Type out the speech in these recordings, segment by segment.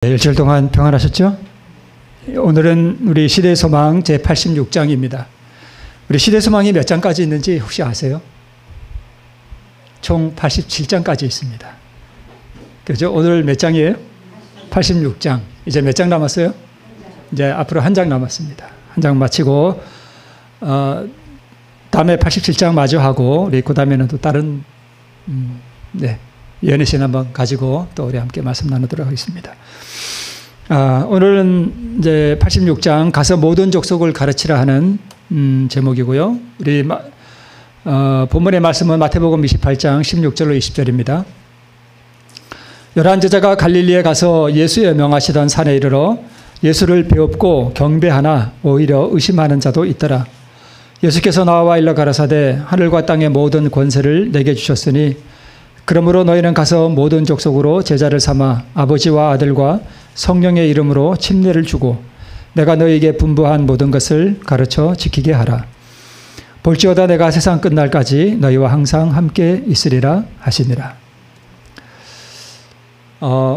일주일 동안 평안하셨죠? 오늘은 우리 시대의 소망 제86장입니다. 우리 시대의 소망이 몇 장까지 있는지 혹시 아세요? 총 87장까지 있습니다. 그죠? 오늘 몇 장이에요? 86장. 이제 몇 장 남았어요? 이제 앞으로 한 장 남았습니다. 한 장 마치고 다음에 87장 마주하고 우리 그 다음에는 또 다른 예언의 시간 한번 가지고 또 우리 함께 말씀 나누도록 하겠습니다. 오늘은 이제 86장 가서 모든 족속을 가르치라 하는 제목이고요. 우리 본문의 말씀은 마태복음 28장 16절로 20절입니다. 11 제자가 갈릴리에 가서 예수의 명하시던 산에 이르러 예수를 배웁고 경배하나 오히려 의심하는 자도 있더라. 예수께서 나와 일러 가라사대 하늘과 땅의 모든 권세를 내게 주셨으니 그러므로 너희는 가서 모든 족속으로 제자를 삼아 아버지와 아들과 성령의 이름으로 침례를 주고 내가 너희에게 분부한 모든 것을 가르쳐 지키게 하라. 볼지어다 내가 세상 끝날까지 너희와 항상 함께 있으리라 하시니라.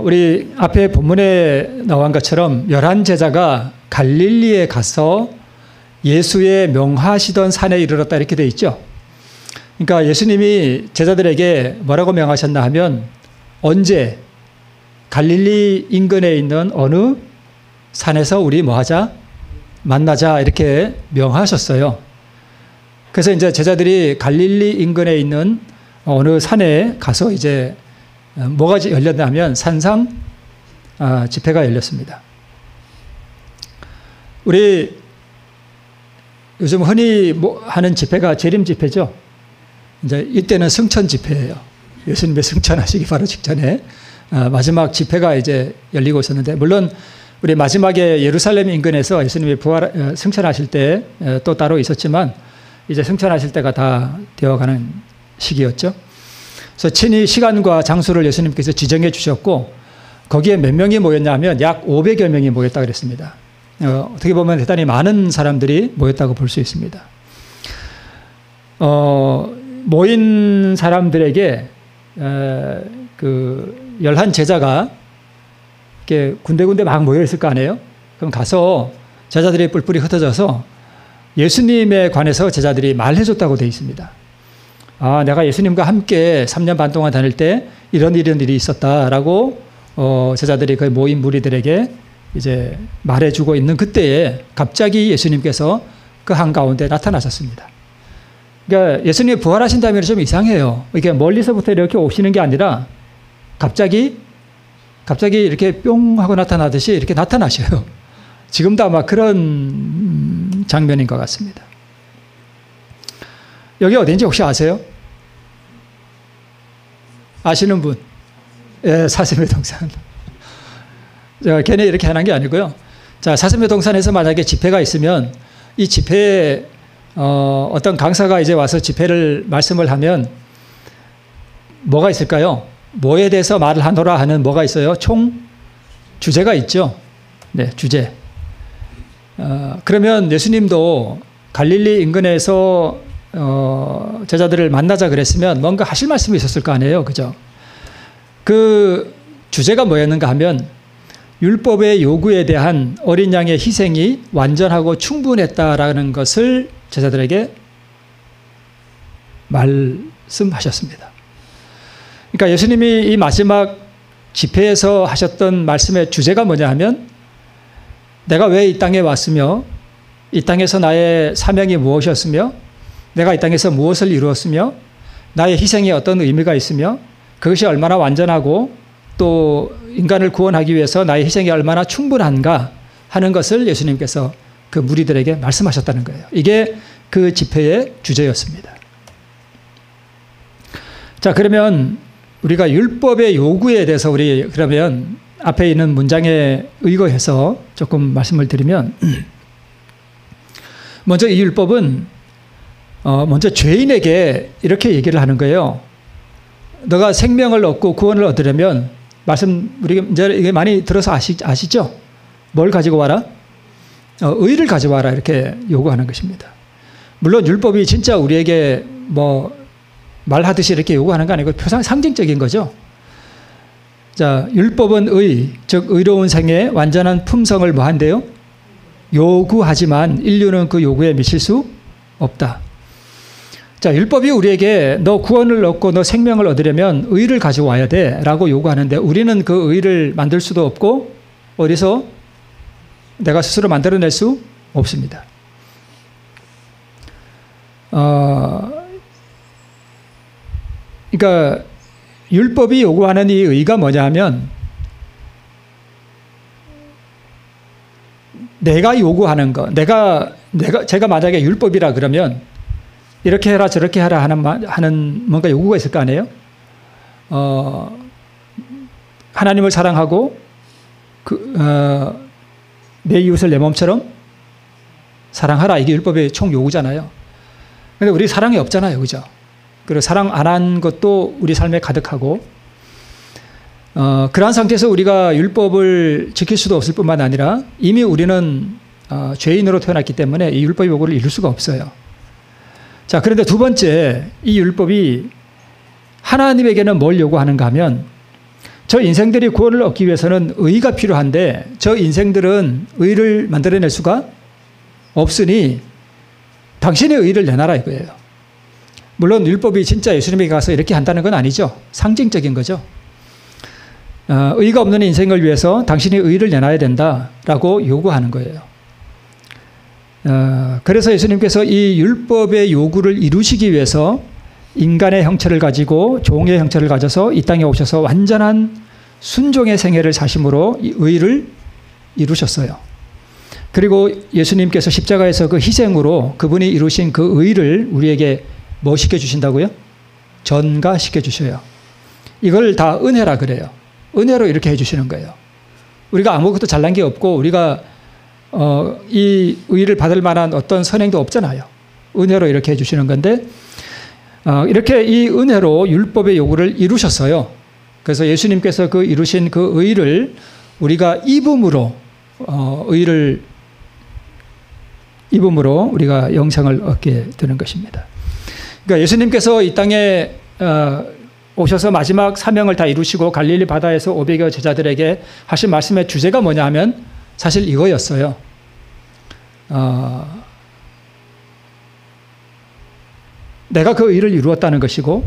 우리 앞에 본문에 나온 것처럼 11 제자가 갈릴리에 가서 예수의 명하시던 산에 이르렀다 이렇게 돼 있죠. 그러니까 예수님이 제자들에게 뭐라고 명하셨나 하면 언제 갈릴리 인근에 있는 어느 산에서 우리 뭐하자? 만나자 이렇게 명하셨어요. 그래서 이제 제자들이 갈릴리 인근에 있는 어느 산에 가서 이제 뭐가 열렸나 하면 산상 집회가 열렸습니다. 우리 요즘 흔히 하는 집회가 재림 집회죠. 이제 이때는 승천 집회예요. 예수님의 승천하시기 바로 직전에 마지막 집회가 이제 열리고 있었는데, 물론 우리 마지막에 예루살렘 인근에서 예수님이 승천하실 때 또 따로 있었지만 이제 승천하실 때가 다 되어가는 시기였죠. 그래서 친히 시간과 장소를 예수님께서 지정해 주셨고 거기에 몇 명이 모였냐면 약 500여 명이 모였다 그랬습니다. 어떻게 보면 대단히 많은 사람들이 모였다고 볼 수 있습니다. 모인 사람들에게 그 11 제자가 이렇게 군데군데 막 모여 있을 거 아니에요? 그럼 가서 제자들이 뿔뿔이 흩어져서 예수님에 관해서 제자들이 말해줬다고 되어 있습니다. 내가 예수님과 함께 3년 반 동안 다닐 때 이런 일이 있었다라고 제자들이 그 모인 무리들에게 이제 말해주고 있는 그때에 갑자기 예수님께서 그 한가운데 나타나셨습니다. 그러니까 예수님이 부활하신다면 좀 이상해요. 이게 멀리서부터 이렇게 오시는 게 아니라 갑자기 이렇게 뿅 하고 나타나듯이 이렇게 나타나셔요. 지금도 아마 그런 장면인 것 같습니다. 여기 어딘지 혹시 아세요? 아시는 분? 예, 사슴의 동산. 제가 괜히 이렇게 해놓은 게 아니고요. 자, 사슴의 동산에서 만약에 집회가 있으면 이 집회에 어떤 강사가 이제 와서 집회를 말씀을 하면 뭐가 있을까요? 뭐에 대해서 말을 하노라 하는 뭐가 있어요? 총 주제가 있죠. 네, 주제. 그러면 예수님도 갈릴리 인근에서 제자들을 만나자 그랬으면 뭔가 하실 말씀이 있었을 거 아니에요. 그죠? 그 주제가 뭐였는가 하면 율법의 요구에 대한 어린 양의 희생이 완전하고 충분했다라는 것을 제자들에게 말씀하셨습니다. 그러니까 예수님이 이 마지막 집회에서 하셨던 말씀의 주제가 뭐냐 하면 내가 왜 이 땅에 왔으며 이 땅에서 나의 사명이 무엇이었으며 내가 이 땅에서 무엇을 이루었으며 나의 희생에 어떤 의미가 있으며 그것이 얼마나 완전하고 또 인간을 구원하기 위해서 나의 희생이 얼마나 충분한가 하는 것을 예수님께서 그 무리들에게 말씀하셨다는 거예요. 이게 그 집회의 주제였습니다. 자, 그러면 우리가 율법의 요구에 대해서 우리 그러면 앞에 있는 문장에 의거해서 조금 말씀을 드리면 먼저 이 율법은 먼저 죄인에게 이렇게 얘기를 하는 거예요. 너가 생명을 얻고 구원을 얻으려면 우리 이제 이게 많이 들어서 아시죠? 뭘 가지고 와라? 의를 가져와라 이렇게 요구하는 것입니다. 물론 율법이 진짜 우리에게 뭐 말하듯이 이렇게 요구하는 거 아니고 상징적인 거죠. 자, 율법은 즉 의로운 생애, 완전한 품성을 뭐 한대요? 요구하지만 인류는 그 요구에 미칠 수 없다. 자, 율법이 우리에게 너 구원을 얻고 너 생명을 얻으려면 의를 가지고 와야 돼 라고 요구하는데 우리는 그 의를 만들 수도 없고 어디서 내가 스스로 만들어낼 수 없습니다. 그러니까 율법이 요구하는 이 의가 뭐냐 하면 내가 요구하는 거, 제가 만약에 율법이라 그러면 이렇게 해라 저렇게 해라 하는 뭔가 요구가 있을 거 아니에요? 하나님을 사랑하고 내 이웃을 내 몸처럼 사랑하라. 이게 율법의 총 요구잖아요. 근데 우리 사랑이 없잖아요. 그죠? 그리고 사랑 안 한 것도 우리 삶에 가득하고 그러한 상태에서 우리가 율법을 지킬 수도 없을 뿐만 아니라 이미 우리는 죄인으로 태어났기 때문에 이 율법의 요구를 이룰 수가 없어요. 자, 그런데 두 번째, 이 율법이 하나님에게는 뭘 요구하는가 하면 저 인생들이 구원을 얻기 위해서는 의가 필요한데 저 인생들은 의를 만들어낼 수가 없으니 당신의 의를 내놔라 이거예요. 물론 율법이 진짜 예수님에게 가서 이렇게 한다는 건 아니죠. 상징적인 거죠. 의가 없는 인생을 위해서 당신이 의를 내놔야 된다라고 요구하는 거예요. 그래서 예수님께서 이 율법의 요구를 이루시기 위해서 인간의 형체를 가지고 종의 형체를 가져서 이 땅에 오셔서 완전한 순종의 생애를 사심으로 이 의를 이루셨어요. 그리고 예수님께서 십자가에서 그 희생으로 그분이 이루신 그 의를 우리에게 뭐 시켜주신다고요? 전가시켜주셔요. 이걸 다 은혜라 그래요. 은혜로 이렇게 해주시는 거예요. 우리가 아무것도 잘난 게 없고 우리가 이 의를 받을 만한 어떤 선행도 없잖아요. 은혜로 이렇게 해주시는 건데 이렇게 이 은혜로 율법의 요구를 이루셨어요. 그래서 예수님께서 그 이루신 그 의를 우리가 입음으로 입음으로 우리가 영생을 얻게 되는 것입니다. 그러니까 예수님께서 이 땅에 오셔서 마지막 사명을 다 이루시고 갈릴리 바다에서 500여 제자들에게 하신 말씀의 주제가 뭐냐 하면 사실 이거였어요. 내가 그 의를 이루었다는 것이고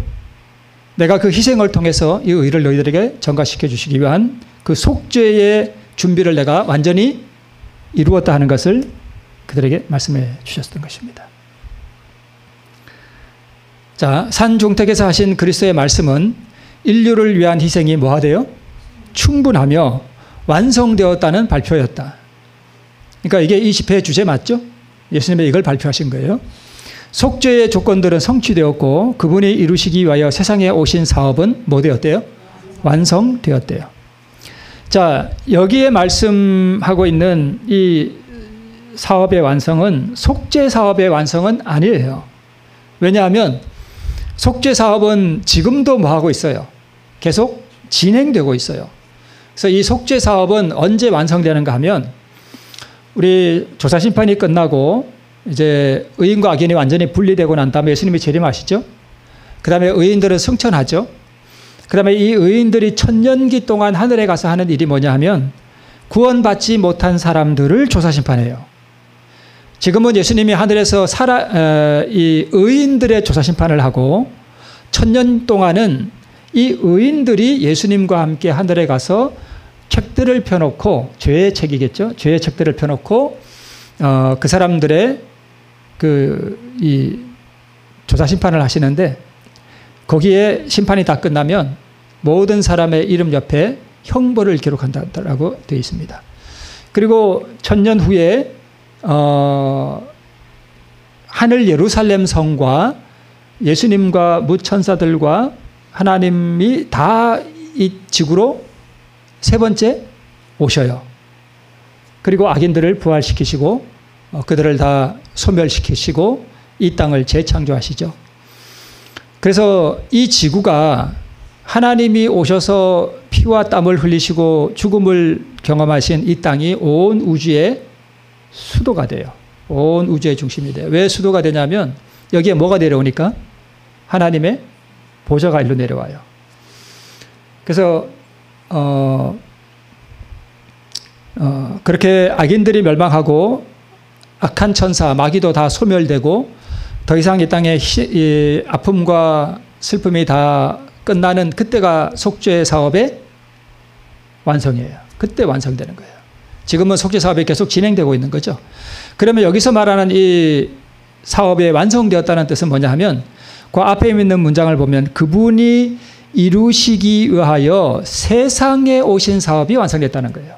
내가 그 희생을 통해서 이 의를 너희들에게 전가시켜 주시기 위한 그 속죄의 준비를 내가 완전히 이루었다 하는 것을 그들에게 말씀해 주셨던 것입니다. 자, 산중택에서 하신 그리스도의 말씀은 인류를 위한 희생이 뭐하대요? 충분하며 완성되었다는 발표였다. 그러니까 이게 20회 주제 맞죠? 예수님이 이걸 발표하신 거예요. 속죄의 조건들은 성취되었고 그분이 이루시기 위하여 세상에 오신 사업은 뭐 되었대요? 완성되었대요. 자, 여기에 말씀하고 있는 이 사업의 완성은 속죄 사업의 완성은 아니에요. 왜냐하면 속죄 사업은 지금도 뭐 하고 있어요? 계속 진행되고 있어요. 그래서 이 속죄 사업은 언제 완성되는가 하면 우리 조사 심판이 끝나고 이제 의인과 악인이 완전히 분리되고 난 다음에 예수님이 재림하시죠. 그 다음에 의인들은 승천하죠. 그 다음에 이 의인들이 천년기 동안 하늘에 가서 하는 일이 뭐냐 하면 구원받지 못한 사람들을 조사 심판해요. 지금은 예수님이 하늘에서 이 의인들의 조사 심판을 하고 천년 동안은 이 의인들이 예수님과 함께 하늘에 가서 책들을 펴놓고 죄의 책이겠죠. 죄의 책들을 펴놓고 그 사람들의 이 조사 심판을 하시는데 거기에 심판이 다 끝나면 모든 사람의 이름 옆에 형벌을 기록한다라고 되어 있습니다. 그리고 천년 후에 하늘 예루살렘 성과 예수님과 무천사들과 하나님이 다 이 지구로 세 번째 오셔요. 그리고 악인들을 부활시키시고 그들을 다 소멸시키시고 이 땅을 재창조하시죠. 그래서 이 지구가 하나님이 오셔서 피와 땀을 흘리시고 죽음을 경험하신 이 땅이 온 우주의 수도가 돼요. 온 우주의 중심이 돼요. 왜 수도가 되냐면 여기에 뭐가 내려오니까? 하나님의 보좌가 일로 내려와요. 그래서 그렇게 악인들이 멸망하고 악한 천사, 마귀도 다 소멸되고 더 이상 이 땅에 이 아픔과 슬픔이 다 끝나는 그때가 속죄 사업의 완성이에요. 그때 완성되는 거예요. 지금은 속죄 사업이 계속 진행되고 있는 거죠. 그러면 여기서 말하는 이 사업이 완성되었다는 뜻은 뭐냐 하면 그 앞에 있는 문장을 보면 그분이 이루시기 위하여 세상에 오신 사업이 완성됐다는 거예요.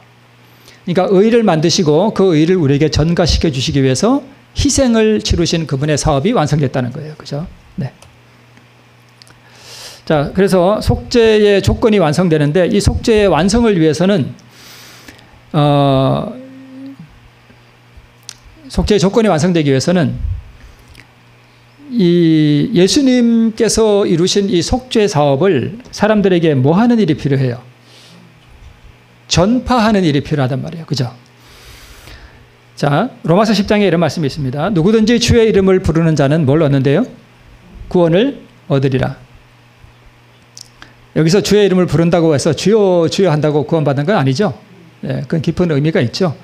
그러니까 의를 만드시고 그 의를 우리에게 전가시켜 주시기 위해서 희생을 치르신 그분의 사업이 완성됐다는 거예요. 그죠? 네. 자, 그래서 속죄의 조건이 완성되는데 이 속죄의 완성을 위해서는 속죄의 조건이 완성되기 위해서는 이 예수님께서 이루신 이 속죄 사업을 사람들에게 뭐 하는 일이 필요해요? 전파하는 일이 필요하단 말이에요. 그죠? 자, 로마서 10장에 이런 말씀이 있습니다. 누구든지 주의 이름을 부르는 자는 뭘 얻는데요? 구원을 얻으리라. 여기서 주의 이름을 부른다고 해서 주여 주여 한다고 구원받는 건 아니죠. 예, 그건 깊은 의미가 있죠.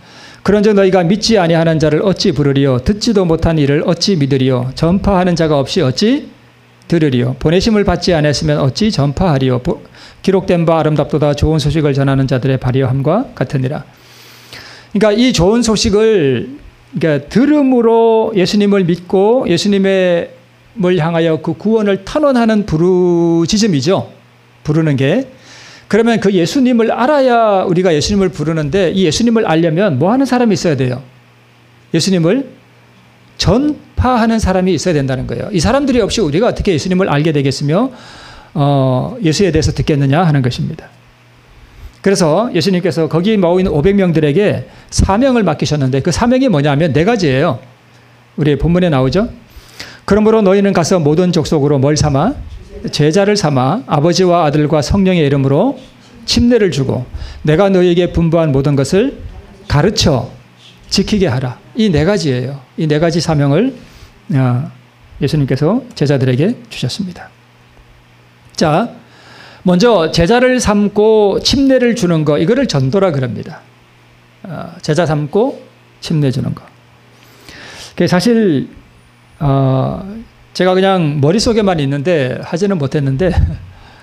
그런즉 너희가 믿지 아니하는 자를 어찌 부르리요? 듣지도 못한 이를 어찌 믿으리요? 전파하는 자가 없이 어찌 들으리요? 보내심을 받지 않았으면 어찌 전파하리요? 기록된 바 아름답도다 좋은 소식을 전하는 자들의 발휘함과 같으니라. 그러니까 이 좋은 소식을 그러니까 들음으로 예수님을 믿고 예수님을 향하여 그 구원을 탄원하는 부르짖음이죠. 부르는 게. 그러면 그 예수님을 알아야 우리가 예수님을 부르는데 이 예수님을 알려면 뭐 하는 사람이 있어야 돼요? 예수님을 전파하는 사람이 있어야 된다는 거예요. 이 사람들이 없이 우리가 어떻게 예수님을 알게 되겠으며 예수에 대해서 듣겠느냐 하는 것입니다. 그래서 예수님께서 거기 모여 있는 500명들에게 사명을 맡기셨는데 그 사명이 뭐냐면 네 가지예요. 우리 본문에 나오죠. 그러므로 너희는 가서 모든 족속으로 뭘 삼아? 제자를 삼아 아버지와 아들과 성령의 이름으로 침례를 주고 내가 너희에게 분부한 모든 것을 가르쳐 지키게 하라. 이 네 가지예요. 이 네 가지 사명을 예수님께서 제자들에게 주셨습니다. 자, 먼저 제자를 삼고 침례를 주는 거, 이거를 전도라 그럽니다. 제자 삼고 침례 주는 거. 사실 제가 그냥 머릿속에만 있는데 하지는 못했는데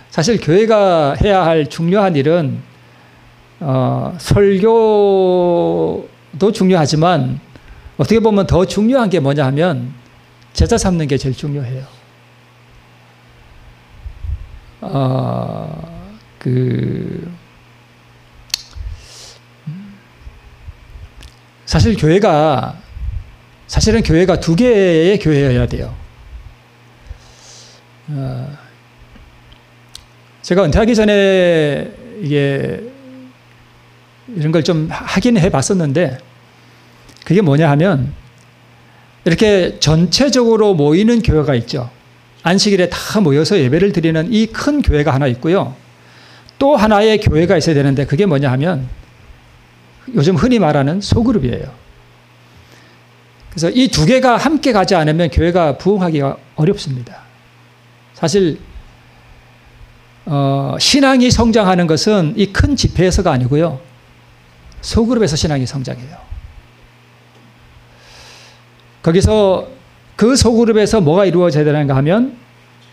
사실 교회가 해야 할 중요한 일은 설교도 중요하지만 어떻게 보면 더 중요한 게 뭐냐 하면 제자 삼는 게 제일 중요해요. 사실은 교회가 두 개의 교회여야 돼요. 제가 은퇴하기 전에 이게 이런 걸 좀 하긴 해봤었는데 그게 뭐냐 하면 이렇게 전체적으로 모이는 교회가 있죠. 안식일에 다 모여서 예배를 드리는 이 큰 교회가 하나 있고요. 또 하나의 교회가 있어야 되는데 그게 뭐냐 하면 요즘 흔히 말하는 소그룹이에요. 그래서 이 두 개가 함께 가지 않으면 교회가 부흥하기가 어렵습니다. 사실 신앙이 성장하는 것은 이 큰 집회에서가 아니고요. 소그룹에서 신앙이 성장해요. 거기서 그 소그룹에서 뭐가 이루어져야 되는가 하면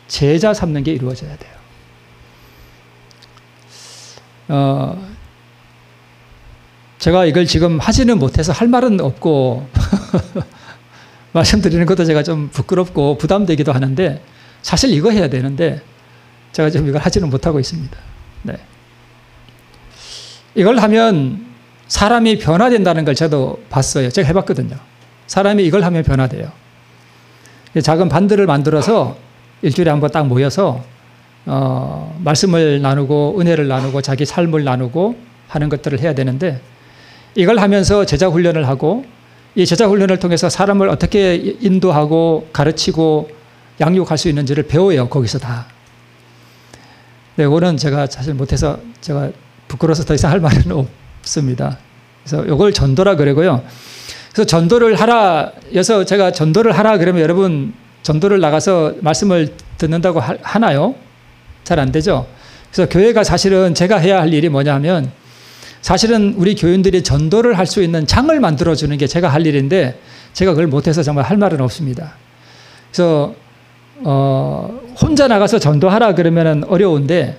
제자 삼는 게 이루어져야 돼요. 제가 이걸 지금 하지는 못해서 할 말은 없고 말씀드리는 것도 제가 좀 부끄럽고 부담되기도 하는데 사실 이거 해야 되는데 제가 지금 이걸 하지는 못하고 있습니다. 네. 이걸 하면 사람이 변화된다는 걸 저도 봤어요. 제가 해봤거든요. 사람이 이걸 하면 변화돼요. 작은 반들을 만들어서 일주일에 한번 딱 모여서 말씀을 나누고 은혜를 나누고 자기 삶을 나누고 하는 것들을 해야 되는데 이걸 하면서 제자 훈련을 하고 이 제자 훈련을 통해서 사람을 어떻게 인도하고 가르치고 양육할 수 있는지를 배워요. 거기서 다. 네, 이거는 제가 사실 못해서 제가 부끄러워서 더 이상 할 말은 없습니다. 그래서 이걸 전도라 그러고요. 그래서 전도를 하라, 여기서 제가 전도를 하라 그러면 여러분 전도를 나가서 말씀을 듣는다고 하나요? 잘 안 되죠. 그래서 교회가 사실은 제가 해야 할 일이 뭐냐면 사실은 우리 교인들이 전도를 할 수 있는 장을 만들어주는 게 제가 할 일인데 제가 그걸 못해서 정말 할 말은 없습니다. 그래서 혼자 나가서 전도하라 그러면 어려운데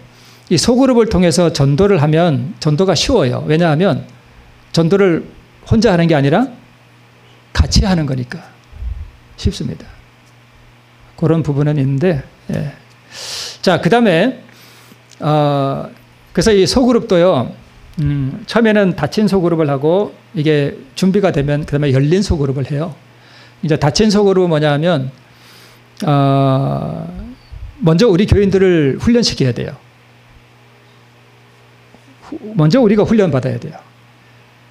이 소그룹을 통해서 전도를 하면 전도가 쉬워요. 왜냐하면 전도를 혼자 하는 게 아니라 같이 하는 거니까 쉽습니다. 그런 부분은 있는데 예. 자, 그 다음에 그래서 이 소그룹도요. 처음에는 닫힌 소그룹을 하고 이게 준비가 되면 그 다음에 열린 소그룹을 해요. 이제 닫힌 소그룹은 뭐냐 하면 먼저 우리 교인들을 훈련시켜야 돼요. 먼저 우리가 훈련받아야 돼요.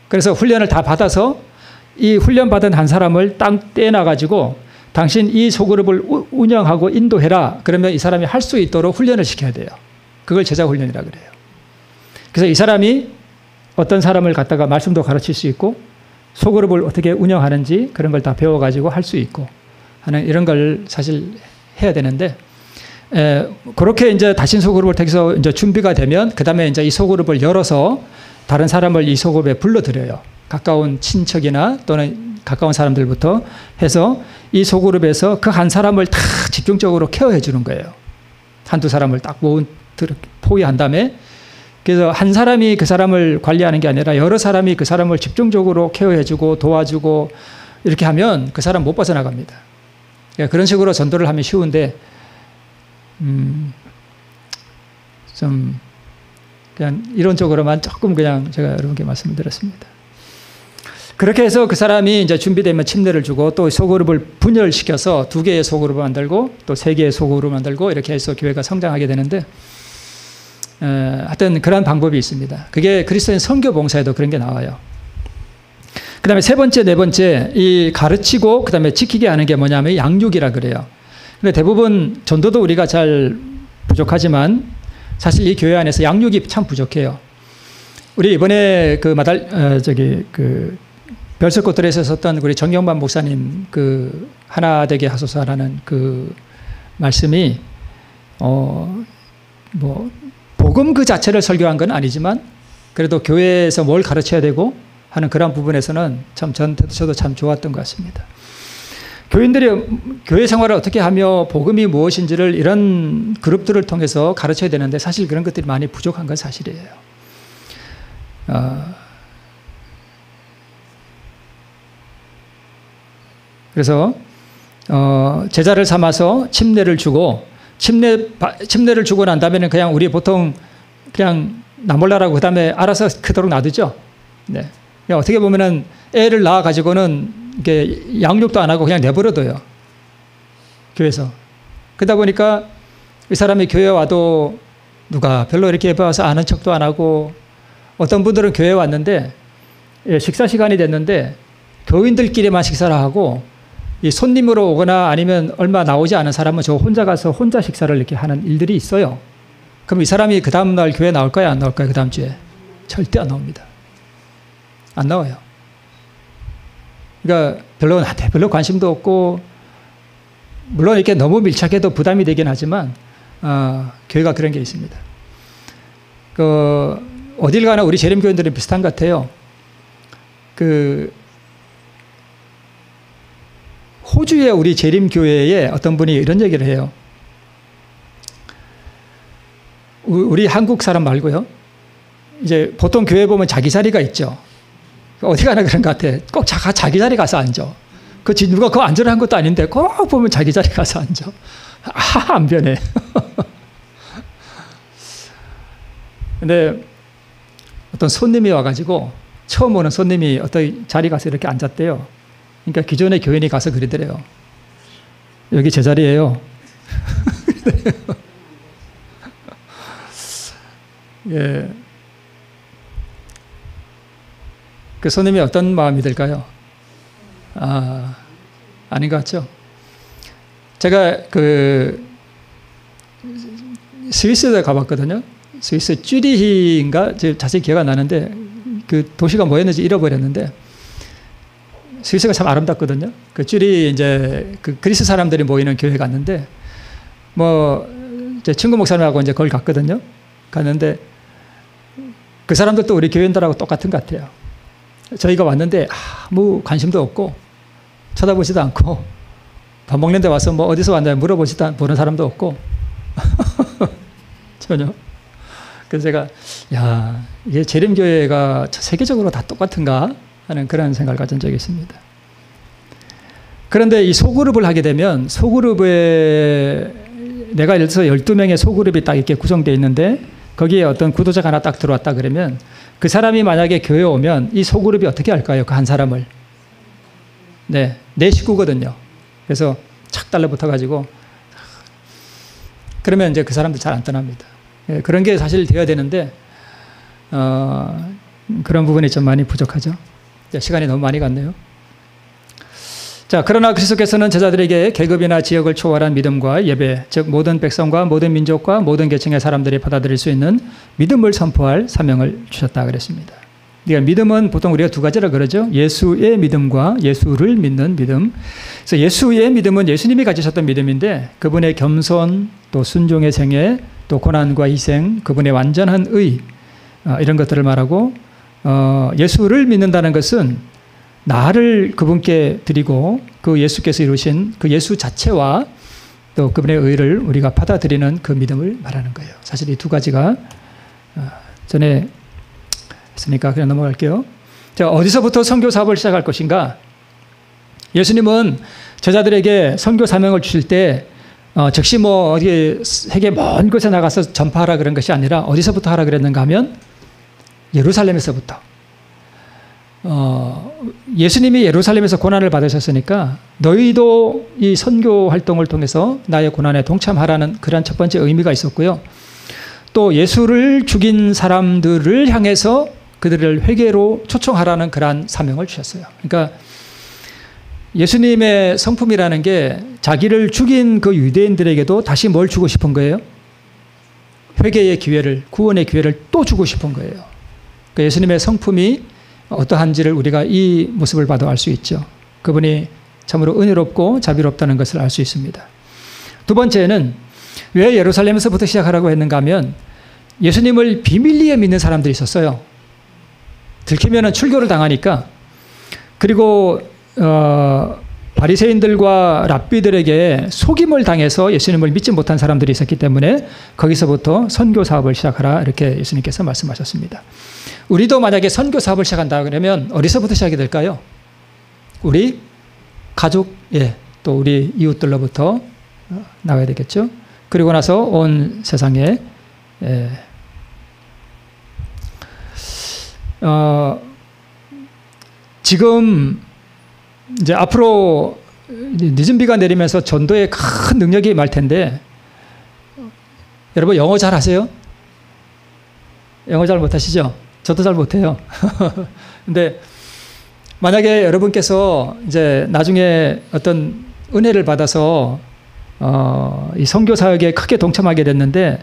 그래서 훈련을 다 받아서 이 훈련받은 한 사람을 딱 떼놔가지고 당신 이 소그룹을 운영하고 인도해라. 그러면 이 사람이 할 수 있도록 훈련을 시켜야 돼요. 그걸 제자훈련이라 그래요. 그래서 이 사람이 어떤 사람을 갖다가 말씀도 가르칠 수 있고 소그룹을 어떻게 운영하는지 그런 걸 다 배워가지고 할 수 있고 하는 이런 걸 사실 해야 되는데 그렇게 이제 닫힌 소그룹을 통해서 이제 준비가 되면 그 다음에 이제 이 소그룹을 열어서 다른 사람을 이 소그룹에 불러들여요. 가까운 친척이나 또는 가까운 사람들부터 해서 이 소그룹에서 그 한 사람을 다 집중적으로 케어해 주는 거예요. 한두 사람을 딱 포위한 다음에 그래서 한 사람이 그 사람을 관리하는 게 아니라 여러 사람이 그 사람을 집중적으로 케어해 주고 도와주고 이렇게 하면 그 사람 못 벗어나갑니다. 그러니까 그런 식으로 전도를 하면 쉬운데 좀 그냥 이론적으로만 조금 그냥 제가 여러분께 말씀을 드렸습니다. 그렇게 해서 그 사람이 이제 준비되면 침례를 주고 또 소그룹을 분열시켜서 2개의 소그룹을 만들고 또 3개의 소그룹을 만들고 이렇게 해서 교회가 성장하게 되는데 하여튼 그런 방법이 있습니다. 그게 그리스도인 선교 봉사에도 그런 게 나와요. 그 다음에 3번째, 4번째 이 가르치고 그 다음에 지키게 하는 게 뭐냐면 양육이라 그래요. 근데 대부분 전도도 우리가 잘 부족하지만 사실 이 교회 안에서 양육이 참 부족해요. 우리 이번에 그 별석꽃들에서 썼던 우리 정영만 목사님 그 하나 되게 하소서라는 그 말씀이 복음 그 자체를 설교한 건 아니지만 그래도 교회에서 뭘 가르쳐야 되고 하는 그런 부분에서는 참 저도 참 좋았던 것 같습니다. 교인들이 교회 생활을 어떻게 하며 복음이 무엇인지를 이런 그룹들을 통해서 가르쳐야 되는데 사실 그런 것들이 많이 부족한 건 사실이에요. 그래서 제자를 삼아서 침례를 주고 침례를 주고 난 다음에는 그냥 우리 보통 그냥 나몰라라고 그 다음에 알아서 크도록 놔두죠. 네. 어떻게 보면은 애를 낳아 가지고는 이게 양육도 안 하고 그냥 내버려둬요. 교회에서. 그러다 보니까 이 사람이 교회 와도 누가 별로 이렇게 봐서 아는 척도 안 하고 어떤 분들은 교회에 왔는데 식사 시간이 됐는데 교인들끼리만 식사를 하고 이 손님으로 오거나 아니면 얼마 나오지 않은 사람은 저 혼자 가서 혼자 식사를 이렇게 하는 일들이 있어요. 그럼 이 사람이 그 다음날 교회 나올까요? 안 나올까요? 그 다음 주에? 절대 안 나옵니다. 안 나와요. 그러니까 나한테 별로 관심도 없고 물론 이렇게 너무 밀착해도 부담이 되긴 하지만 교회가 그런 게 있습니다. 어딜 가나 우리 재림교인들은 비슷한 것 같아요. 호주의 우리 재림교회에 어떤 분이 이런 얘기를 해요. 우리 한국 사람 말고요. 이제 보통 교회 보면 자기 자리가 있죠. 어디 가나 그런 것 같아. 꼭 자기 자리 가서 앉아. 누가 그거 앉으라 한 것도 아닌데 꼭 보면 자기 자리 가서 앉아. 안 변해. 근데 어떤 손님이 와가지고 처음 오는 손님이 어떤 자리 가서 이렇게 앉았대요. 그러니까 기존의 교인이 가서 그러더래요. 여기 제 자리예요. 예. 그 손님이 어떤 마음이 들까요? 아닌 것 같죠? 제가 스위스에 가봤거든요. 스위스 쭈리히인가? 자세히 기억 안 나는데 그 도시가 뭐였는지 잃어버렸는데 스위스가 참 아름답거든요. 그 쭈리 이제 그리스 사람들이 모이는 교회 갔는데 제 친구 목사님하고 이제 거기 갔거든요. 갔는데 그 사람들도 우리 교인들하고 똑같은 것 같아요. 저희가 왔는데 아무 관심도 없고 쳐다보지도 않고 밥 먹는 데 와서 뭐 어디서 왔냐 물어보지도 보는 사람도 없고 전혀. 그래서 제가 야, 이게 재림교회가 세계적으로 다 똑같은가 하는 그런 생각을 가진 적이 있습니다. 그런데 이 소그룹을 하게 되면 소그룹에 내가 예를 들어서 12명의 소그룹이 딱 이렇게 구성되어 있는데 거기에 어떤 구도자가 하나 딱 들어왔다 그러면 그 사람이 만약에 교회에 오면 이 소그룹이 어떻게 할까요? 그 한 사람을. 네, 내 식구거든요. 그래서 착 달라붙어가지고 그러면 이제 그 사람들 잘 안 떠납니다. 예, 그런 게 사실 되어야 되는데 그런 부분이 좀 많이 부족하죠. 시간이 너무 많이 갔네요. 자, 그러나 그리스도께서는 제자들에게 계급이나 지역을 초월한 믿음과 예배, 즉 모든 백성과 모든 민족과 모든 계층의 사람들이 받아들일 수 있는 믿음을 선포할 사명을 주셨다 그랬습니다. 그러니까 믿음은 보통 우리가 두 가지라 그러죠. 예수의 믿음과 예수를 믿는 믿음. 그래서 예수의 믿음은 예수님이 가지셨던 믿음인데 그분의 겸손, 또 순종의 생애, 또 고난과 희생, 그분의 완전한 의, 이런 것들을 말하고 예수를 믿는다는 것은 나를 그분께 드리고 그 예수께서 이루신 그 예수 자체와 또 그분의 의를 우리가 받아들이는 그 믿음을 말하는 거예요. 사실 이 두 가지가 전에 했으니까 그냥 넘어갈게요. 자, 어디서부터 선교 사업을 시작할 것인가? 예수님은 제자들에게 선교 사명을 주실 때 즉시 뭐 어디 세계 먼 곳에 나가서 전파하라 그런 것이 아니라 어디서부터 하라 그랬는가 하면 예루살렘에서부터. 예수님이 예루살렘에서 고난을 받으셨으니까 너희도 이 선교 활동을 통해서 나의 고난에 동참하라는 그런 첫 번째 의미가 있었고요. 또 예수를 죽인 사람들을 향해서 그들을 회개로 초청하라는 그러한 사명을 주셨어요. 그러니까 예수님의 성품이라는 게 자기를 죽인 그 유대인들에게도 다시 뭘 주고 싶은 거예요? 회개의 기회를, 구원의 기회를 또 주고 싶은 거예요. 그러니까 예수님의 성품이 어떠한지를 우리가 이 모습을 봐도 알 수 있죠. 그분이 참으로 은혜롭고 자비롭다는 것을 알 수 있습니다. 두 번째는 왜 예루살렘에서부터 시작하라고 했는가 하면 예수님을 비밀리에 믿는 사람들이 있었어요. 들키면 출교를 당하니까. 그리고 바리새인들과 랍비들에게 속임을 당해서 예수님을 믿지 못한 사람들이 있었기 때문에 거기서부터 선교 사업을 시작하라 이렇게 예수님께서 말씀하셨습니다. 우리도 만약에 선교 사업을 시작한다 그러면 어디서부터 시작이 될까요? 우리 가족, 또 우리 이웃들로부터 나가야 되겠죠. 그리고 나서 온 세상에 지금 이제 앞으로 늦은 비가 내리면서 전도에 큰 능력이 임할 텐데 여러분 영어 잘 하세요? 영어 잘 못하시죠? 저도 잘 못해요. 근데 만약에 여러분께서 이제 나중에 어떤 은혜를 받아서 이 선교 사역에 크게 동참하게 됐는데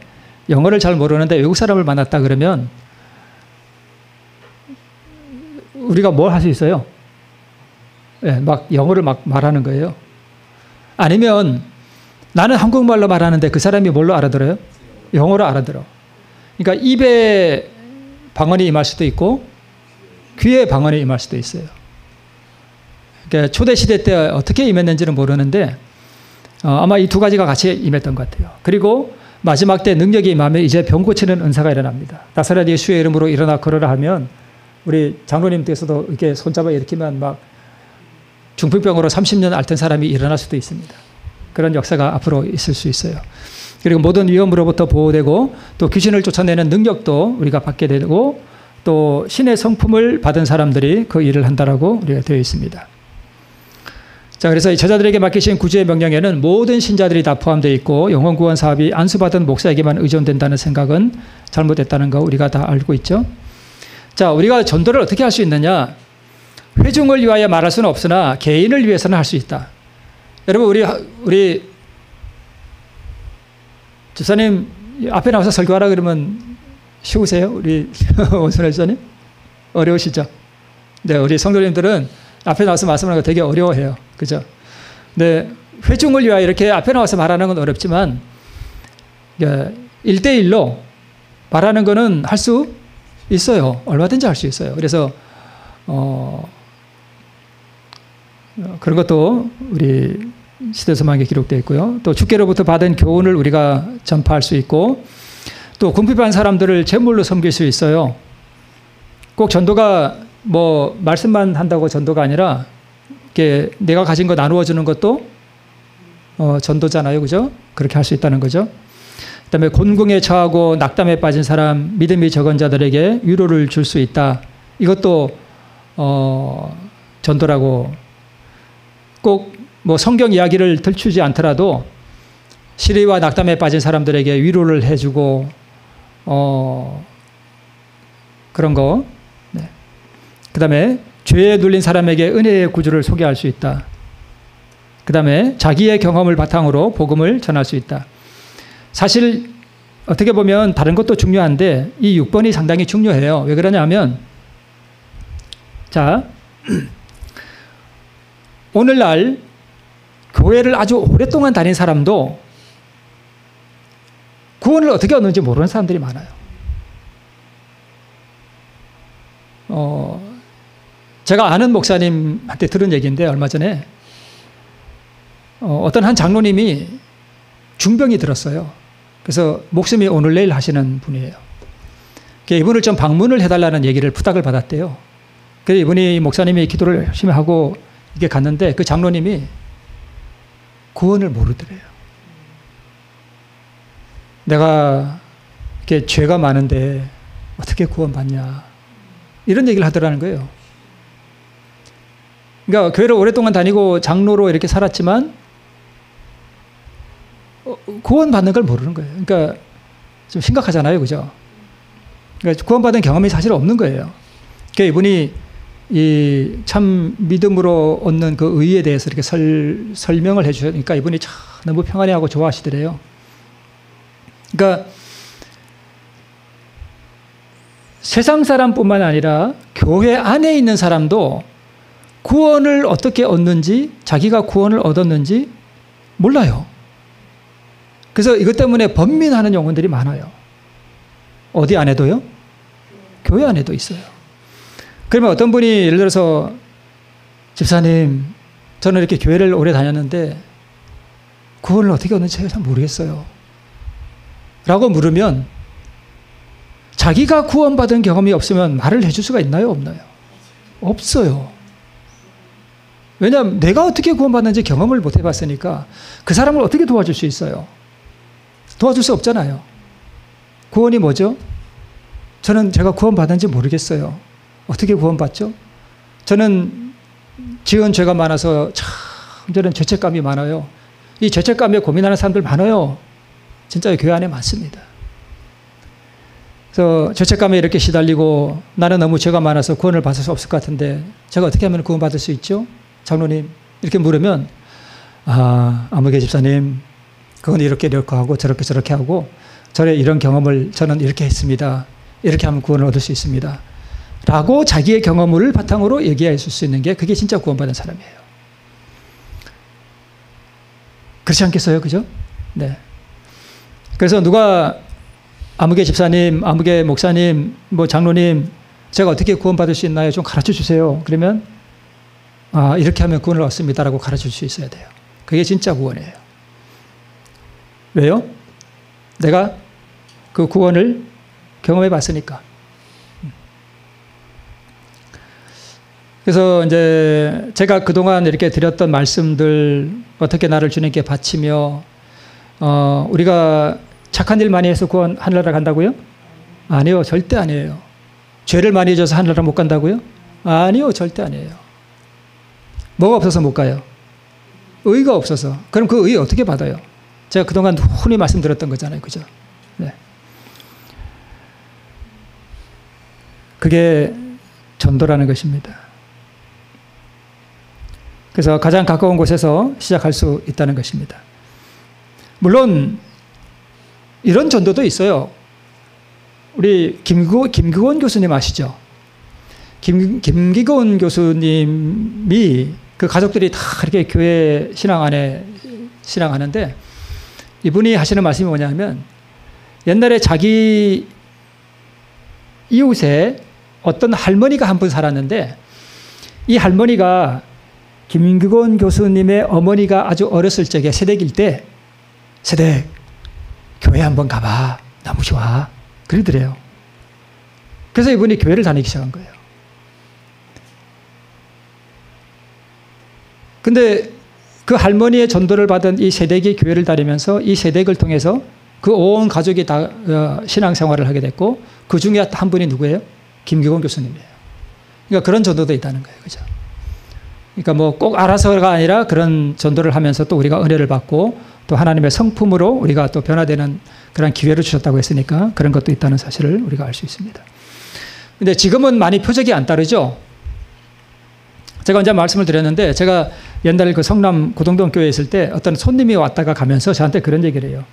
영어를 잘 모르는데 외국 사람을 만났다 그러면 우리가 뭘 할 수 있어요? 막 영어를 막 말하는 거예요. 아니면 나는 한국말로 말하는데 그 사람이 뭘로 알아들어요? 영어로 알아들어. 그러니까 입에 방언이 임할 수도 있고 귀에 방언이 임할 수도 있어요. 그러니까 초대시대 때 어떻게 임했는지는 모르는데 아마 이 두 가지가 같이 임했던 것 같아요. 그리고 마지막 때 능력이 임하면 이제 병 고치는 은사가 일어납니다. 나사렛 예수의 이름으로 일어나 걸어라 하면 우리 장로님께서도 이렇게 손잡아 일으키면 막 중풍병으로 30년 앓던 사람이 일어날 수도 있습니다. 그런 역사가 앞으로 있을 수 있어요. 그리고 모든 위험으로부터 보호되고 또 귀신을 쫓아내는 능력도 우리가 받게 되고 또 신의 성품을 받은 사람들이 그 일을 한다라고 우리가 되어 있습니다. 자, 그래서 이 제자들에게 맡기신 구주의 명령에는 모든 신자들이 다 포함되어 있고 영혼 구원 사업이 안수받은 목사에게만 의존된다는 생각은 잘못됐다는 거 우리가 다 알고 있죠. 자, 우리가 전도를 어떻게 할 수 있느냐? 회중을 위하여 말할 수는 없으나 개인을 위해서는 할 수 있다. 여러분 우리 집사님 앞에 나와서 설교하라 그러면 쉬우세요? 우리 원순혜 집사님? 어려우시죠? 네, 우리 성도님들은 앞에 나와서 말씀하는 거 되게 어려워해요. 그죠? 네, 회중을 위하여 이렇게 앞에 나와서 말하는 건 어렵지만 1대1로 말하는 거는 할 수 있어요. 얼마든지 할 수 있어요. 그래서 그런 것도 우리 시대서만기에 기록되어 있고요. 또 주께로부터 받은 교훈을 우리가 전파할 수 있고, 또 궁핍한 사람들을 제물로 섬길 수 있어요. 꼭 전도가 뭐 말씀만 한다고 전도가 아니라 이렇게 내가 가진 거 나누어 주는 것도 전도잖아요. 그죠? 그렇게 할 수 있다는 거죠. 그다음에 곤궁에 처하고 낙담에 빠진 사람, 믿음이 적은 자들에게 위로를 줄 수 있다. 이것도 전도라고. 꼭 뭐 성경 이야기를 들추지 않더라도 시리와 낙담에 빠진 사람들에게 위로를 해주고 그런 거. 네. 그다음에 죄에 눌린 사람에게 은혜의 구주를 소개할 수 있다. 그다음에 자기의 경험을 바탕으로 복음을 전할 수 있다. 사실 어떻게 보면 다른 것도 중요한데 이 6번이 상당히 중요해요. 왜 그러냐면, 자, 오늘날 교회를 아주 오랫동안 다닌 사람도 구원을 어떻게 얻는지 모르는 사람들이 많아요. 제가 아는 목사님한테 들은 얘기인데, 얼마 전에 어떤 한 장로님이 중병이 들었어요. 그래서 목숨이 오늘 내일 하시는 분이에요. 이분을 좀 방문을 해달라는 얘기를 부탁을 받았대요. 그래서 이분이 목사님이 기도를 열심히 하고 이렇게 갔는데 그 장로님이 구원을 모르더래요. 내가 이렇게 죄가 많은데 어떻게 구원받냐, 이런 얘기를 하더라는 거예요. 그러니까 교회를 오랫동안 다니고 장로로 이렇게 살았지만 구원받는 걸 모르는 거예요. 그러니까 좀 심각하잖아요. 그죠? 그러니까 구원받은 경험이 사실 없는 거예요. 그러니까 이분이 이 참 믿음으로 얻는 그 의에 대해서 이렇게 설명을 해주니까 이분이 참 너무 평안해하고 좋아하시더래요. 그러니까 세상 사람뿐만 아니라 교회 안에 있는 사람도 구원을 어떻게 얻는지, 자기가 구원을 얻었는지 몰라요. 그래서 이것 때문에 번민하는 영혼들이 많아요. 어디 안에도요? 교회 안에도 있어요. 그러면 어떤 분이 예를 들어서, 집사님, 저는 이렇게 교회를 오래 다녔는데 구원을 어떻게 얻는지 잘 모르겠어요 라고 물으면, 자기가 구원받은 경험이 없으면 말을 해줄 수가 있나요? 없나요? 없어요. 왜냐하면 내가 어떻게 구원받는지 경험을 못 해봤으니까 그 사람을 어떻게 도와줄 수 있어요? 도와줄 수 없잖아요. 구원이 뭐죠? 저는 제가 구원받은지 모르겠어요. 어떻게 구원받죠? 저는 지은 죄가 많아서 참 저는 죄책감이 많아요. 이 죄책감에 고민하는 사람들 많아요. 진짜 교회 안에 많습니다. 그래서 죄책감에 이렇게 시달리고, 나는 너무 죄가 많아서 구원을 받을 수 없을 것 같은데 제가 어떻게 하면 구원받을 수 있죠? 장로님, 이렇게 물으면, 아무개 집사님, 그건 이렇게 하고 저렇게 하고 저의 이런 경험을 저는 이렇게 했습니다. 이렇게 하면 구원을 얻을 수 있습니다 라고 자기의 경험을 바탕으로 얘기할 수 있는 게, 그게 진짜 구원받은 사람이에요. 그렇지 않겠어요? 그죠? 네. 그래서 누가 아무개 집사님, 아무개 목사님, 뭐 장로님, 제가 어떻게 구원받을 수 있나요? 좀 가르쳐 주세요. 그러면 이렇게 하면 구원을 얻습니다라고 가르쳐 줄 수 있어야 돼요. 그게 진짜 구원이에요. 왜요? 내가 그 구원을 경험해 봤으니까. 그래서 이제 제가 그동안 이렇게 드렸던 말씀들, 어떻게 나를 주님께 바치며, 우리가 착한 일 많이 해서 구원 하늘나라 간다고요? 아니요, 절대 아니에요. 죄를 많이 져서 하늘나라 못 간다고요? 아니요, 절대 아니에요. 뭐가 없어서 못 가요? 의가 없어서. 그럼 그 의 어떻게 받아요? 제가 그동안 흔히 말씀드렸던 거잖아요. 그죠? 네. 그게 전도라는 것입니다. 그래서 가장 가까운 곳에서 시작할 수 있다는 것입니다. 물론 이런 전도도 있어요. 우리 김기곤 교수님 아시죠? 김기곤 교수님이 그 가족들이 다 이렇게 교회 신앙하는데, 이분이 하시는 말씀이 뭐냐면, 옛날에 자기 이웃에 어떤 할머니가 한 분 살았는데 이 할머니가 김규곤 교수님의 어머니가 아주 어렸을 적에 새댁일 때 새댁 교회 한번 가봐. 너무 좋아. 그러더래요. 그래서 이분이 교회를 다니기 시작한 거예요. 근데 그 할머니의 전도를 받은 이 새댁이 교회를 다니면서 이 새댁을 통해서 그 온 가족이 다 신앙생활을 하게 됐고 그 중에 한 분이 누구예요? 김규곤 교수님이에요. 그러니까 그런 전도도 있다는 거예요. 그죠? 그러니까 뭐 꼭 알아서가 아니라 그런 전도를 하면서 또 우리가 은혜를 받고 또 하나님의 성품으로 우리가 또 변화되는 그런 기회를 주셨다고 했으니까 그런 것도 있다는 사실을 우리가 알 수 있습니다. 근데 지금은 많이 표적이 안 따르죠? 제가 언제 말씀을 드렸는데 제가 옛날에 그 성남 고동동 교회에 있을 때 어떤 손님이 왔다가 가면서 저한테 그런 얘기를 해요.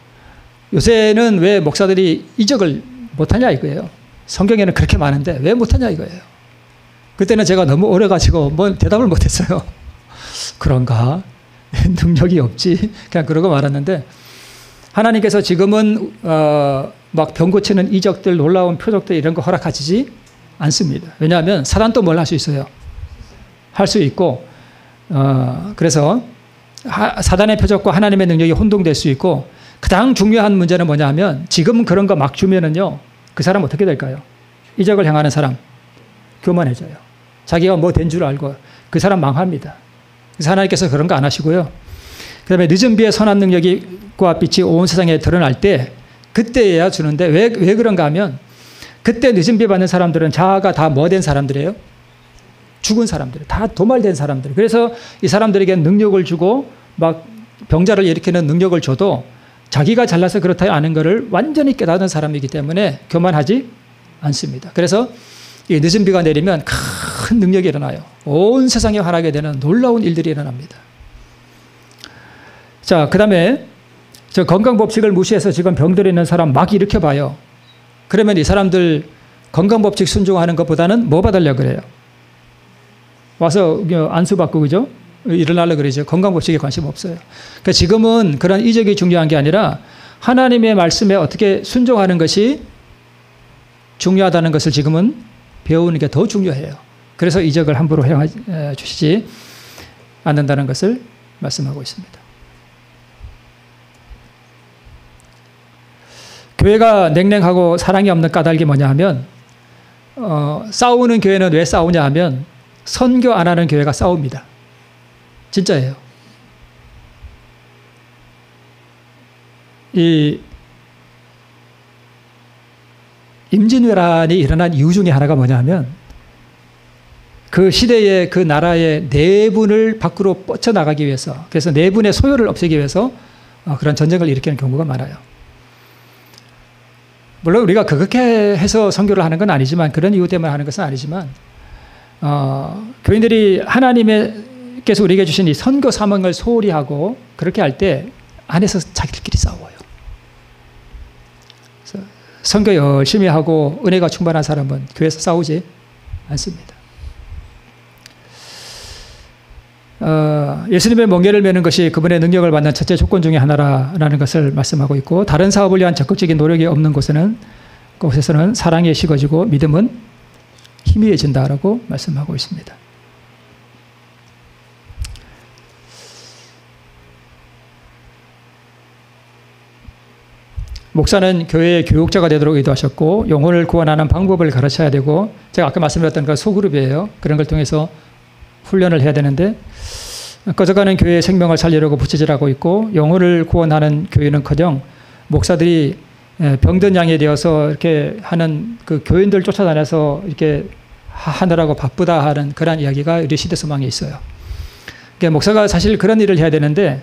요새는 왜 목사들이 이적을 못하냐 이거예요. 성경에는 그렇게 많은데 왜 못하냐 이거예요. 그때는 제가 너무 어려가지고 뭐 대답을 못했어요. 그런가? 능력이 없지. 그냥 그러고 말았는데 하나님께서 지금은 막 병 고치는 이적들, 놀라운 표적들 이런 거 허락하시지 않습니다. 왜냐하면 사단도 뭘 할 수 있어요? 할 수 있고 그래서 사단의 표적과 하나님의 능력이 혼동될 수 있고 가장 중요한 문제는 뭐냐면 지금 그런 거 막 주면은요 그 사람 어떻게 될까요? 이적을 향하는 사람 교만해져요. 자기가 뭐 된 줄 알고 그 사람 망합니다. 그래서 하나님께서 그런 거 안 하시고요. 그 다음에 늦은 비의 선한 능력과 빛이 온 세상에 드러날 때 그때야 주는데 왜 그런가 하면 그때 늦은 비 받는 사람들은 자아가 다 뭐 된 사람들이에요? 죽은 사람들, 다 도말된 사람들. 그래서 이 사람들에게 능력을 주고 막 병자를 일으키는 능력을 줘도 자기가 잘나서 그렇다 아는 것을 완전히 깨닫는 사람이기 때문에 교만하지 않습니다. 그래서 이 늦은 비가 내리면 큰 능력이 일어나요. 온 세상에 환하게 되는 놀라운 일들이 일어납니다. 자, 그 다음에 저 건강법칙을 무시해서 지금 병들어 있는 사람 막 일으켜봐요. 그러면 이 사람들 건강법칙 순종하는 것보다는 뭐 받으려고 그래요? 와서 안수받고 그죠? 일어나려고 그러죠. 건강법칙에 관심 없어요. 그러니까 지금은 그런 이적이 중요한 게 아니라 하나님의 말씀에 어떻게 순종하는 것이 중요하다는 것을 지금은 배우는 게 더 중요해요. 그래서 이적을 함부로 행해 주시지 않는다는 것을 말씀하고 있습니다. 교회가 냉랭하고 사랑이 없는 까닭이 뭐냐 하면 싸우는 교회는 왜 싸우냐 하면 선교 안 하는 교회가 싸웁니다. 진짜예요. 이 임진왜란이 일어난 이유 중에 하나가 뭐냐 하면 그 시대의 그 나라의 내분을 밖으로 뻗쳐나가기 위해서 그래서 내분의 소요를 없애기 위해서 그런 전쟁을 일으키는 경우가 많아요. 물론 우리가 그렇게 해서 선교를 하는 건 아니지만 그런 이유 때문에 하는 것은 아니지만 교인들이 하나님께서 우리에게 주신 이 선교 사명을 소홀히 하고 그렇게 할 때 안에서 자기들끼리 싸워요. 그래서 선교 열심히 하고 은혜가 충만한 사람은 교회에서 싸우지 않습니다. 예수님의 멍에를 메는 것이 그분의 능력을 받는 첫째 조건 중에 하나라는 것을 말씀하고 있고 다른 사업을 위한 적극적인 노력이 없는 곳에서는 사랑이 식어지고 믿음은 희미해진다라고 말씀하고 있습니다. 목사는 교회의 교육자가 되도록 의도하셨고 영혼을 구원하는 방법을 가르쳐야 되고 제가 아까 말씀드렸던 그 소그룹이에요. 그런 걸 통해서 훈련을 해야 되는데 꺼져가는 교회의 생명을 살리려고 부채질하고 있고 영혼을 구원하는 교회는커녕 목사들이 병든 양이 되어서 이렇게 하는 그 교인들 쫓아다녀서 이렇게 하느라고 바쁘다 하는 그런 이야기가 우리 시대 소망에 있어요. 그러니까 목사가 사실 그런 일을 해야 되는데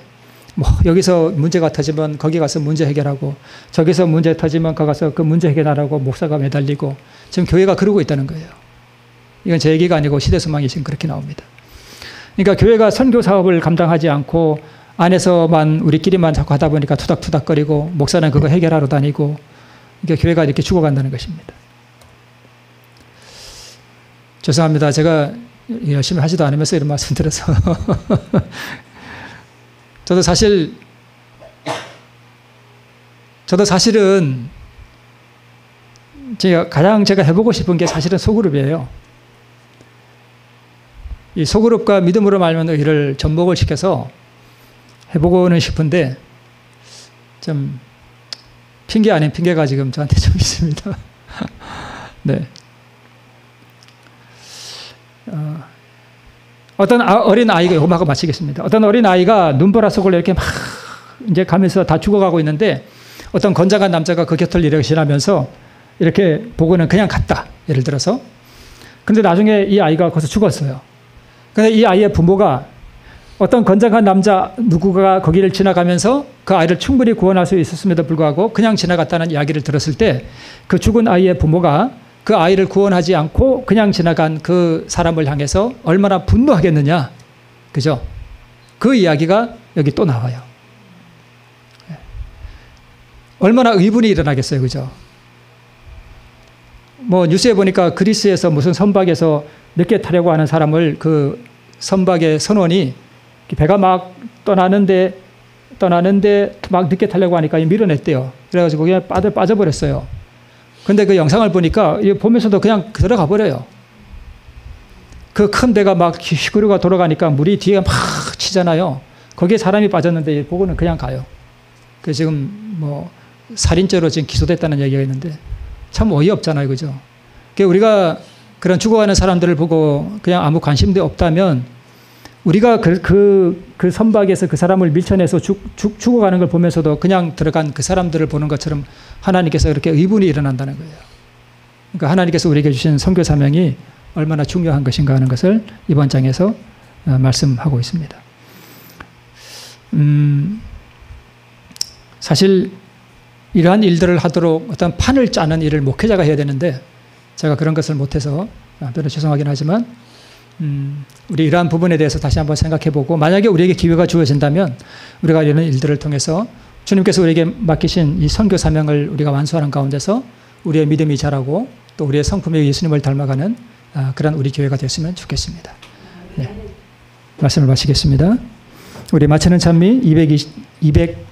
뭐 여기서 문제가 터지면 거기 가서 문제 해결하고 저기서 문제 터지면 거기 가서 그 문제 해결하라고 목사가 매달리고 지금 교회가 그러고 있다는 거예요. 이건 제 얘기가 아니고 시대 소망이 지금 그렇게 나옵니다. 그러니까 교회가 선교 사업을 감당하지 않고 안에서만 우리끼리만 자꾸 하다 보니까 투닥투닥거리고 목사는 그거 해결하러 다니고 그러니까 교회가 이렇게 죽어간다는 것입니다. 죄송합니다. 제가 열심히 하지도 않으면서 이런 말씀 드려서 저도 사실은 제가 해보고 싶은 게 사실은 소그룹이에요. 이 소그룹과 믿음으로 말미암는 의를 접목을 시켜서 해보고는 싶은데 좀 핑계 아닌 핑계가 지금 저한테 좀 있습니다. 네. 어떤 어린 아이가 이거 하고 마치겠습니다. 어떤 어린 아이가 눈보라 속을 이렇게 막 이제 가면서 다 죽어가고 있는데 어떤 건장한 남자가 그 곁을 이렇게 지나면서 이렇게 보고는 그냥 갔다. 예를 들어서. 근데 나중에 이 아이가 거기서 죽었어요. 근데 이 아이의 부모가 어떤 건장한 남자 누구가 거기를 지나가면서 그 아이를 충분히 구원할 수 있었음에도 불구하고 그냥 지나갔다는 이야기를 들었을 때 그 죽은 아이의 부모가 그 아이를 구원하지 않고 그냥 지나간 그 사람을 향해서 얼마나 분노하겠느냐. 그죠? 그 이야기가 여기 또 나와요. 얼마나 의분이 일어나겠어요. 그죠? 뭐 뉴스에 보니까 그리스에서 무슨 선박에서 늦게 타려고 하는 사람을 그 선박의 선원이 배가 막 떠나는데 막 늦게 타려고 하니까 밀어냈대요. 그래가지고 그냥 빠져버렸어요. 근데 그 영상을 보니까 보면서도 그냥 들어가 버려요. 그 큰 배가 막 휘구르가 돌아가니까 물이 뒤에 막 치잖아요. 거기에 사람이 빠졌는데 보고는 그냥 가요. 그 지금 뭐 살인죄로 지금 기소됐다는 얘기가 있는데 참 어이없잖아요. 그죠? 우리가 그런 죽어가는 사람들을 보고 그냥 아무 관심도 없다면 우리가 그 선박에서 그 사람을 밀쳐내서 죽어가는 걸 보면서도 그냥 들어간 그 사람들을 보는 것처럼 하나님께서 이렇게 의분이 일어난다는 거예요. 그러니까 하나님께서 우리에게 주신 선교 사명이 얼마나 중요한 것인가 하는 것을 이번 장에서 말씀하고 있습니다. 사실 이러한 일들을 하도록 어떤 판을 짜는 일을 목회자가 해야 되는데 제가 그런 것을 못해서 한편으로 죄송하긴 하지만 우리 이러한 부분에 대해서 다시 한번 생각해보고 만약에 우리에게 기회가 주어진다면 우리가 이런 일들을 통해서 주님께서 우리에게 맡기신 이 선교 사명을 우리가 완수하는 가운데서 우리의 믿음이 자라고 또 우리의 성품의 예수님을 닮아가는 그런 우리 교회가 됐으면 좋겠습니다. 네. 말씀을 마치겠습니다. 우리 마치는 찬미 220